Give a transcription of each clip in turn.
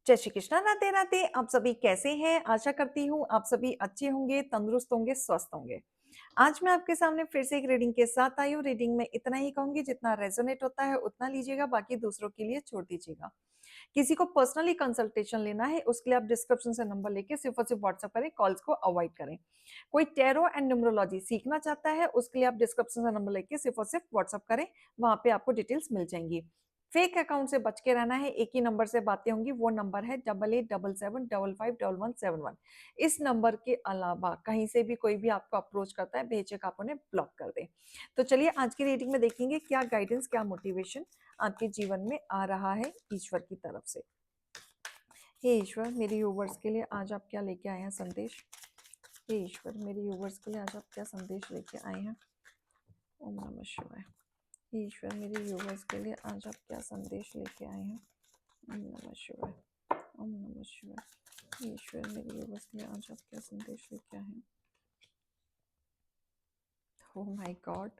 जय श्री कृष्णा, राधे राधे। आप सभी कैसे हैं? आशा करती हूँ आप सभी अच्छे होंगे, तंदुरुस्त होंगे, स्वस्थ होंगे। आज मैं आपके सामने फिर से एक रीडिंग के साथ आई हूँ। रीडिंग में इतना ही कहूंगी, जितना रेजोनेट होता है उतना लीजिएगा, बाकी दूसरों के लिए छोड़ दीजिएगा। किसी को पर्सनली कंसल्टेशन लेना है उसके लिए आप डिस्क्रिप्शन से नंबर लेके सिर्फ और सिर्फ व्हाट्सएप करें, कॉल्स को अवॉइड करें। कोई टैरो एंड न्यूमरोलॉजी सीखना चाहता है उसके लिए आप डिस्क्रिप्शन से नंबर लेके सिर्फ और सिर्फ व्हाट्सएप करें, वहां पे आपको डिटेल्स मिल जाएंगी। फेक अकाउंट से बच के रहना है। एक ही नंबर से बातें होंगी, वो नंबर है 88777551। इस नंबर के अलावा कहीं से भी कोई भी आपको अप्रोच करता है, बेझिझक आप उन्हें ब्लॉक कर दें। तो चलिए आज की रीडिंग में देखेंगे क्या गाइडेंस, क्या मोटिवेशन आपके जीवन में आ रहा है ईश्वर की तरफ से। हे ईश्वर, मेरे व्यूवर्स के लिए आज आप क्या लेके आए हैं संदेश। हे ईश्वर, मेरे व्यूवर्स के लिए आज आप क्या संदेश लेके आए हैं। ओम नमः शिवाय। हे ईश्वर, मेरे व्यूवर्स के लिए आज आप क्या संदेश लेके आए हैं। ओम नमः शिवाय। ओम नमः शिवाय। हे ईश्वर, मेरे व्यूवर्स के लिए आज आप क्या संदेश लेके आए हैं। Oh my God.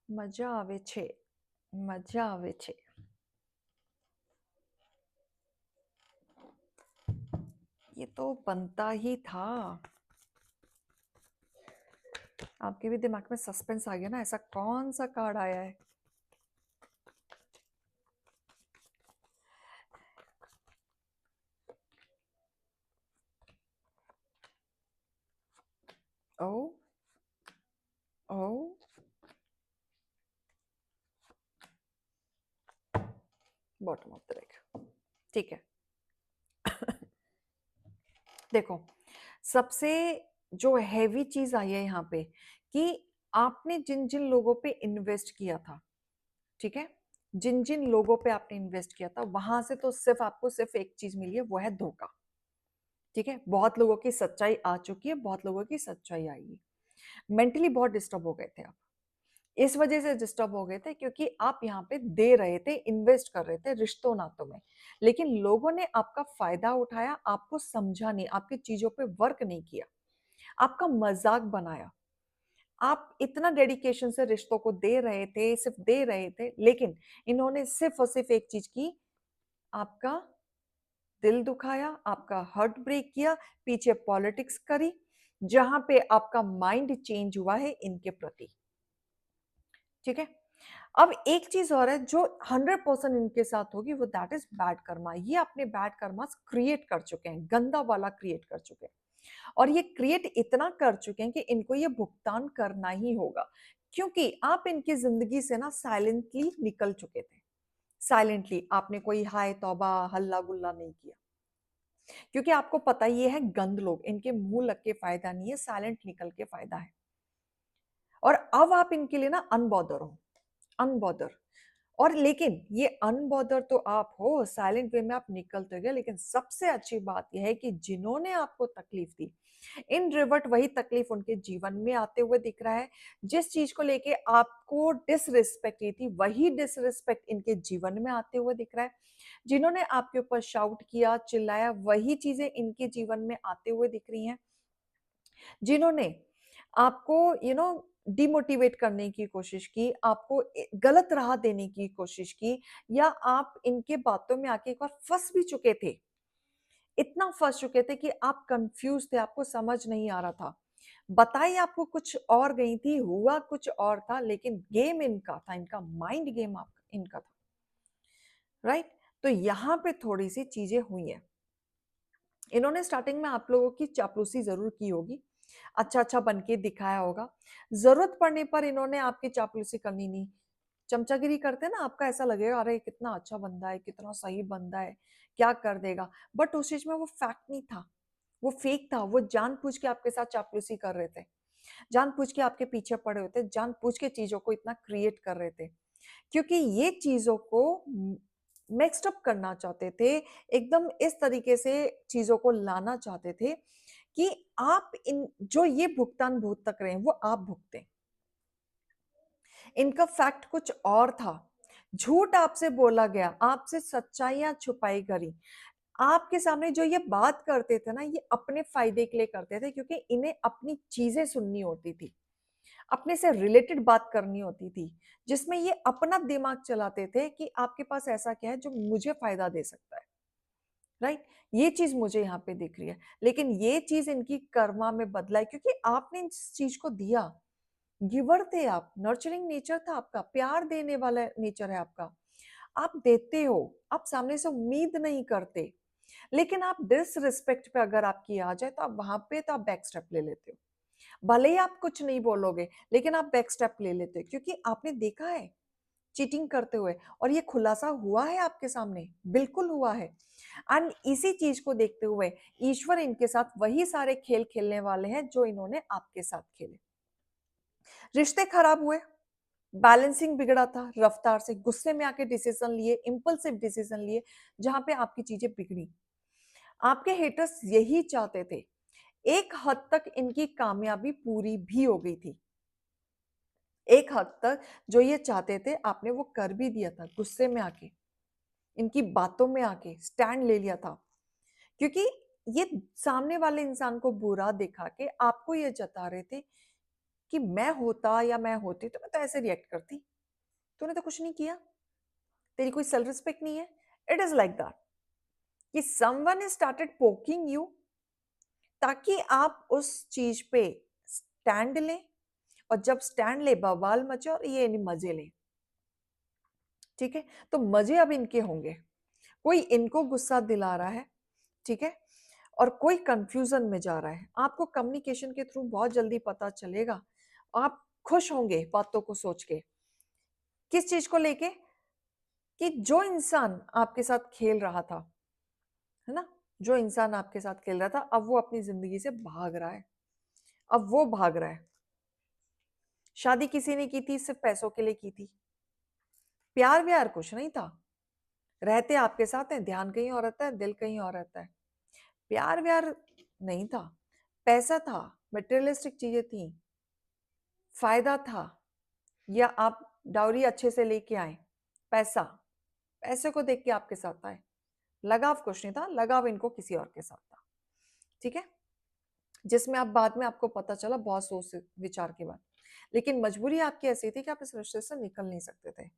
મજા આવે છે, મજા આવે છે। ये तो बनता ही था। आपके भी दिमाग में सस्पेंस आ गया ना, ऐसा कौन सा कार्ड आया है। ओ ओ बॉटम ऑफ द डेक, ठीक है। देखो, सबसे जो हैवी चीज आई है यहाँ पे कि आपने जिन जिन लोगों पे इन्वेस्ट किया था, ठीक है, जिन जिन लोगों पे आपने इन्वेस्ट किया था वहां से तो सिर्फ आपको सिर्फ एक चीज मिली है, वो है धोखा। ठीक है, बहुत लोगों की सच्चाई आ चुकी है, बहुत लोगों की सच्चाई आएगी। मेंटली बहुत डिस्टर्ब हो गए थे आप। इस वजह से डिस्टर्ब हो गए थे क्योंकि आप यहाँ पे दे रहे थे, इन्वेस्ट कर रहे थे रिश्तों नातों में, लेकिन लोगों ने आपका फायदा उठाया, आपको समझा नहीं, आपकी चीजों पे वर्क नहीं किया, आपका मजाक बनाया। आप इतना डेडिकेशन से रिश्तों को दे रहे थे, सिर्फ दे रहे थे, लेकिन इन्होंने सिर्फ और सिर्फ एक चीज की, आपका दिल दुखाया, आपका हार्ट ब्रेक किया, पीछे पॉलिटिक्स करी, जहां पे आपका माइंड चेंज हुआ है इनके प्रति। ठीक है, अब एक चीज और है जो 100% इनके साथ होगी, वो दैट इज बैड कर्मा। ये अपने बैड कर्मा क्रिएट कर चुके हैं, गंदा वाला क्रिएट कर चुके हैं, और ये क्रिएट इतना कर चुके हैं कि इनको ये भुगतान करना ही होगा, क्योंकि आप इनकी जिंदगी से ना साइलेंटली निकल चुके थे। साइलेंटली आपने कोई हाय तौबा हल्ला गुल्ला नहीं किया, क्योंकि आपको पता ये है गंद लोग, इनके मुंह लग के फायदा नहीं है, साइलेंट निकल के फायदा है। और अब आप इनके लिए ना अनबॉदर हो, अनबॉदर। और लेकिन ये अनबॉदर तो आप हो, साइलेंट वे में आप निकलते गए, लेकिन सबसे अच्छी बात यह है कि जिन्होंने आपको तकलीफ दी, इन रिवर्ट वही तकलीफ उनके जीवन में आते हुए दिख रहा है। जिस चीज को लेके आपको डिसरिस्पेक्ट की थी, वही डिसरिस्पेक्ट इनके जीवन में आते हुए दिख रहा है। जिन्होंने आपके ऊपर शाउट किया, चिल्लाया, वही चीजें इनके जीवन में आते हुए दिख रही हैं। जिन्होंने आपको डिमोटिवेट करने की कोशिश की, आपको गलत राह देने की कोशिश की, या आप इनके बातों में आके एक बार फंस भी चुके थे, इतना फंस चुके थे कि आप कंफ्यूज थे, आपको समझ नहीं आ रहा था, बताई आपको कुछ और गई थी, हुआ कुछ और था, लेकिन गेम इनका था, इनका माइंड गेम आपका इनका था। राइट, तो यहां पे थोड़ी सी चीजें हुई हैं। इन्होंने स्टार्टिंग में आप लोगों की चापलूसी जरूर की होगी, अच्छा अच्छा बन के दिखाया होगा, जरूरत पड़ने पर इन्होंने आपकी चापलूसी करनी नहीं। चमचागिरी करते ना, आपका ऐसा लगेगा अरे कितना अच्छा बंदा है, कितना सही बंदा है, क्या कर देगा, बट उस चीज में वो फैक्ट नहीं था, वो फेक था। वो जानबूझ के आपके साथ चापलूसी कर रहे थे, जानबूझ के आपके पीछे पड़े होते, जानबूझ के चीजों को इतना क्रिएट कर रहे थे, क्योंकि ये चीजों को मिक्स्ड अप करना चाहते थे, एकदम इस तरीके से चीजों को लाना चाहते थे कि आप इन जो ये भुगतान भुगत रहे हैं वो आप भुगतें। इनका फैक्ट कुछ और था, झूठ आपसे बोला गया, आपसे सच्चाइयां छुपाई गई, आपके सामने जो ये बात करते थे ना, ये अपने फायदे के लिए करते थे, क्योंकि इन्हें अपनी चीजें सुननी होती थी, अपने से रिलेटेड बात करनी होती थी, जिसमें ये अपना दिमाग चलाते थे कि आपके पास ऐसा क्या है जो मुझे फायदा दे सकता है, राइट। ये चीज मुझे यहाँ पे दिख रही है, लेकिन ये चीज इनकी कर्मा में बदला है, क्योंकि आपने इस चीज को दिया। गिवर थे आप, नर्चरिंग नेचर था आपका, प्यार देने वाला नेचर है आपका। आप देते हो, आप सामने से उम्मीद नहीं करते, लेकिन आप डिसरिस्पेक्ट पे अगर आपकी आ जाए तो आप वहां पे तो आप बैक स्टेप ले लेते हो। भले ही आप कुछ नहीं बोलोगे, लेकिन आप बैक स्टेप ले लेते हो, क्योंकि आपने देखा है चीटिंग करते हुए, और ये खुलासा हुआ है आपके सामने, बिल्कुल हुआ है। एंड इसी चीज को देखते हुए ईश्वर इनके साथ वही सारे खेल खेलने वाले हैं जो इन्होंने आपके साथ खेले। रिश्ते खराब हुए, बैलेंसिंग बिगड़ा था, रफ्तार से गुस्से में आके डिसीजन लिए, इंपल्सिव डिसीजन लिए, जहां पे आपकी चीजें बिगड़ी। आपके हेटर्स यही चाहते थे। एक हद तक इनकी कामयाबी पूरी भी हो गई थी। एक हद तक जो ये चाहते थे आपने वो कर भी दिया था, गुस्से में आके, इनकी बातों में आके स्टैंड ले लिया था। क्योंकि ये सामने वाले इंसान को बुरा दिखा के आपको ये जता रहे थे कि मैं होता या मैं होती तो मैं तो ऐसे रिएक्ट करती, तूने तो कुछ नहीं किया, तेरी कोई सेल्फ रिस्पेक्ट नहीं है। इट इज लाइक दैट कि someone is started poking you, ताकि आप उस चीज पे स्टैंड लें, और जब स्टैंड ले बवाल मचे और ये नहीं मजे ले। ठीक है, तो मजे अब इनके होंगे। कोई इनको गुस्सा दिला रहा है, ठीक है, और कोई कंफ्यूजन में जा रहा है। आपको कम्युनिकेशन के थ्रू बहुत जल्दी पता चलेगा। आप खुश होंगे बातों को सोच के। किस चीज को लेके? कि जो इंसान आपके साथ खेल रहा था, है ना, जो इंसान आपके साथ खेल रहा था, अब वो अपनी जिंदगी से भाग रहा है। अब वो भाग रहा है। शादी किसी ने की थी, सिर्फ पैसों के लिए की थी। प्यार व्यार कुछ नहीं था। रहते आपके साथ हैं, ध्यान कहीं और रहता है, दिल कहीं और रहता है। प्यार व्यार नहीं था, पैसा था, मटेरियलिस्टिक चीजें थी, फायदा था, या आप डाउरी अच्छे से लेके आए, पैसा, पैसे को देख के आपके साथ आए। लगाव कुछ नहीं था, लगाव इनको किसी और के साथ था। ठीक है, जिसमें आप बाद में आपको पता चला बहुत सोच विचार के बाद, लेकिन मजबूरी आपकी ऐसी थी कि आप इस रिश्ते से निकल नहीं सकते थे।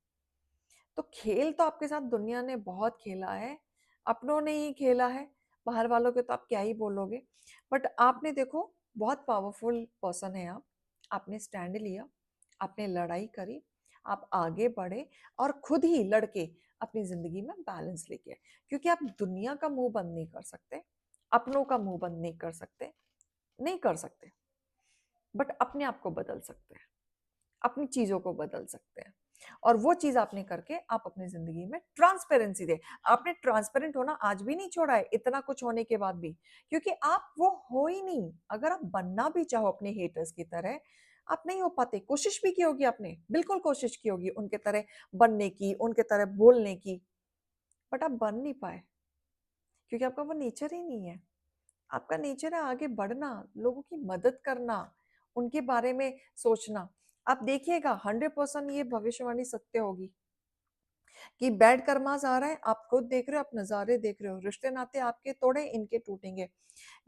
तो खेल तो आपके साथ दुनिया ने बहुत खेला है, अपनों ने ही खेला है, बाहर वालों के तो आप क्या ही बोलोगे। बट आपने देखो, बहुत पावरफुल पर्सन है आप। आपने स्टैंड लिया, आपने लड़ाई करी, आप आगे बढ़े, और खुद ही लड़के अपनी जिंदगी में बैलेंस लेके आए। क्योंकि आप दुनिया का मुंह बंद नहीं कर सकते, अपनों का मुंह बंद नहीं कर सकते, नहीं कर सकते, बट अपने आप को बदल सकते हैं, अपनी चीजों को बदल सकते हैं। और वो चीज आपने करके आप अपनी जिंदगी में ट्रांसपेरेंसी दे। आपने ट्रांसपेरेंट होना आज भी नहीं छोड़ा है, इतना कुछ होने के बाद भी, क्योंकि आप वो हो ही नहीं। अगर आप बनना भी चाहो अपने हेटर्स की तरह, आप नहीं हो पाते। कोशिश भी की होगी आपने, बिल्कुल कोशिश की होगी उनके तरह बनने की, उनके तरह बोलने की, बट आप बन नहीं पाए, क्योंकि आपका वो नेचर ही नहीं है। आपका नेचर है आगे बढ़ना, लोगों की मदद करना, उनके बारे में सोचना। आप देखिएगा 100% ये भविष्यवाणी सत्य होगी कि बैड कर्मास आ रहा है। आप खुद देख रहे हो, आप नजारे देख रहे हो, रिश्ते नाते आपके तोड़े, इनके टूटेंगे।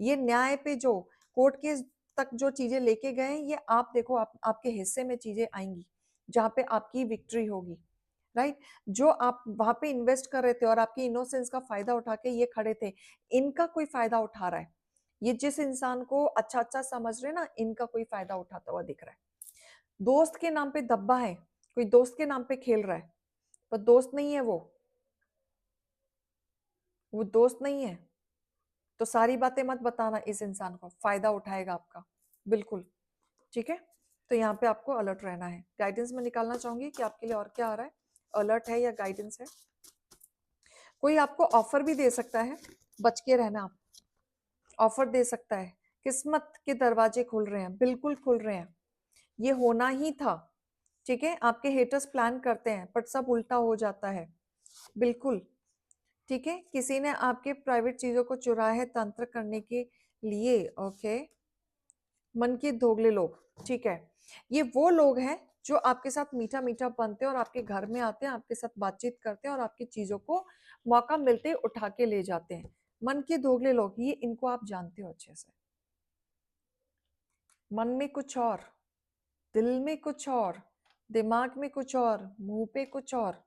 ये न्याय पे जो कोर्ट केस तक जो चीजें लेके गए हैं, ये आप देखो, आपके हिस्से में चीजें आएंगी जहाँ पे आपकी विक्ट्री होगी, राइट। जो आप वहां पे इन्वेस्ट कर रहे थे और आपकी इनोसेंस का फायदा उठा के ये खड़े थे, इनका कोई फायदा उठा रहा है। ये जिस इंसान को अच्छा अच्छा समझ रहे हैं ना, इनका कोई फायदा उठाता हुआ दिख रहा है। दोस्त के नाम पे धब्बा है, कोई दोस्त के नाम पे खेल रहा है, पर दोस्त नहीं है वो दोस्त नहीं है। तो सारी बातें मत बताना, इस इंसान को फायदा उठाएगा आपका, बिल्कुल। ठीक है, तो यहाँ पे आपको अलर्ट रहना है। गाइडेंस में निकालना चाहूंगी कि आपके लिए और क्या आ रहा है, अलर्ट है या गाइडेंस है। कोई आपको ऑफर भी दे सकता है, बच के रहना। आप ऑफर दे सकता है, किस्मत के दरवाजे खुल रहे हैं, बिल्कुल खुल रहे हैं, ये होना ही था। ठीक है, आपके हेटर्स प्लान करते हैं बट सब उल्टा हो जाता है, बिल्कुल। ठीक है, किसी ने आपके प्राइवेट चीजों को चुराया है तंत्र करने के लिए। ओके, मन के दोगले लोग, ठीक है, ये वो लोग हैं जो आपके साथ मीठा मीठा बनते हैं और आपके घर में आते हैं, आपके साथ बातचीत करते हैं और आपकी चीजों को मौका मिलते ही उठा के ले जाते हैं। मन के दोगले लोग, ये इनको आप जानते हो अच्छे से। मन में कुछ और, दिल में कुछ और, दिमाग में कुछ और, मुंह पे कुछ और।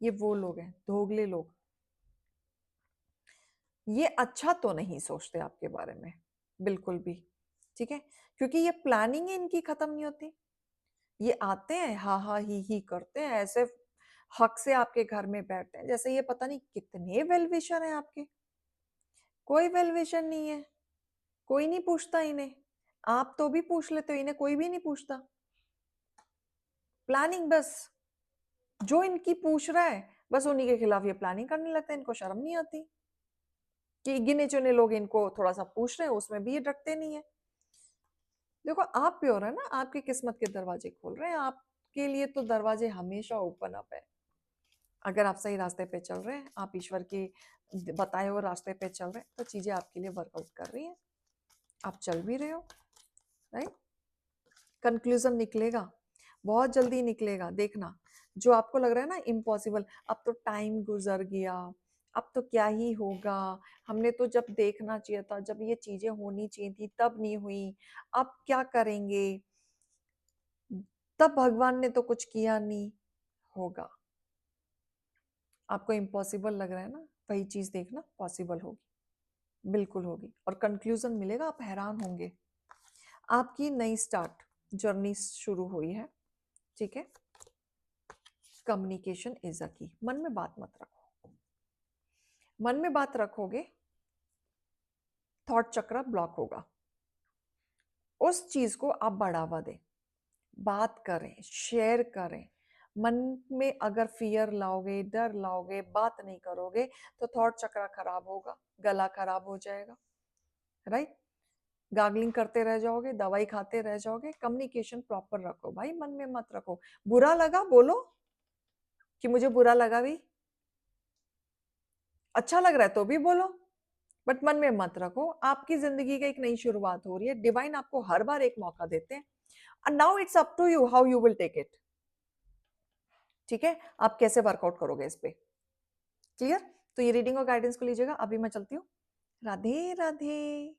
ये वो लोग हैं दोगले लोग। ये अच्छा तो नहीं सोचते आपके बारे में बिल्कुल भी, ठीक है, क्योंकि ये प्लानिंग है इनकी खत्म नहीं होती। ये आते हैं, हा हा ही करते हैं, ऐसे हक से आपके घर में बैठते हैं जैसे ये पता नहीं कितने वेल विशर हैं आपके। कोई वेल विशर नहीं है, कोई नहीं पूछता इन्हें। आप तो भी पूछ लेते हो, इन्हें कोई भी नहीं पूछता। प्लानिंग बस, जो इनकी पूछ रहा है बस उन्हीं के खिलाफ ये प्लानिंग करने लगते हैं। इनको शर्म नहीं आती कि गिने चुने लोग इनको थोड़ा सा पूछ रहे हैं, उसमें भी ये डरते नहीं है। देखो आप प्योर है ना, आपकी किस्मत के दरवाजे खोल रहे हैं, आपके लिए तो दरवाजे हमेशा ओपन अप है। अगर आप सही रास्ते पे चल रहे हैं, आप ईश्वर के बताए हुए रास्ते पे चल रहे हैं, तो चीजें आपके लिए वर्कआउट कर रही हैं, आप चल भी रहे हो, राइट। कंक्लूजन निकलेगा, बहुत जल्दी निकलेगा, देखना। जो आपको लग रहा है ना इम्पॉसिबल, अब तो टाइम गुजर गया, अब तो क्या ही होगा, हमने तो जब देखना चाहिए था, जब ये चीजें होनी चाहिए थी तब नहीं हुई, अब क्या करेंगे, तब भगवान ने तो कुछ किया नहीं, होगा। आपको इम्पॉसिबल लग रहा है ना, वही चीज देखना पॉसिबल होगी, बिल्कुल होगी। और कंक्लूजन मिलेगा, आप हैरान होंगे। आपकी नई स्टार्ट जर्नी शुरू हुई है, ठीक है। कम्युनिकेशन इज अ की। मन में बात मत रखो, मन में बात रखोगे थॉट चक्र ब्लॉक होगा। उस चीज को आप बढ़ावा दें, बात करें, शेयर करें। मन में अगर फियर लाओगे, डर लाओगे, बात नहीं करोगे, तो थॉट चक्र खराब होगा, गला खराब हो जाएगा, राइट। गार्गलिंग करते रह जाओगे, दवाई खाते रह जाओगे। कम्युनिकेशन प्रॉपर रखो भाई, मन में मत रखो। बुरा लगा बोलो कि मुझे बुरा लगा भी, अच्छा लग रहा है तो भी बोलो, बट मन में मत रखो। आपकी जिंदगी की एक नई शुरुआत हो रही है, डिवाइन आपको हर बार एक मौका देते हैं, and now it's up to you how you will take it, ठीक है। आप कैसे वर्कआउट करोगे इस पे, क्लियर। तो ये रीडिंग और गाइडेंस को लीजिएगा, अभी मैं चलती हूँ। राधे राधे।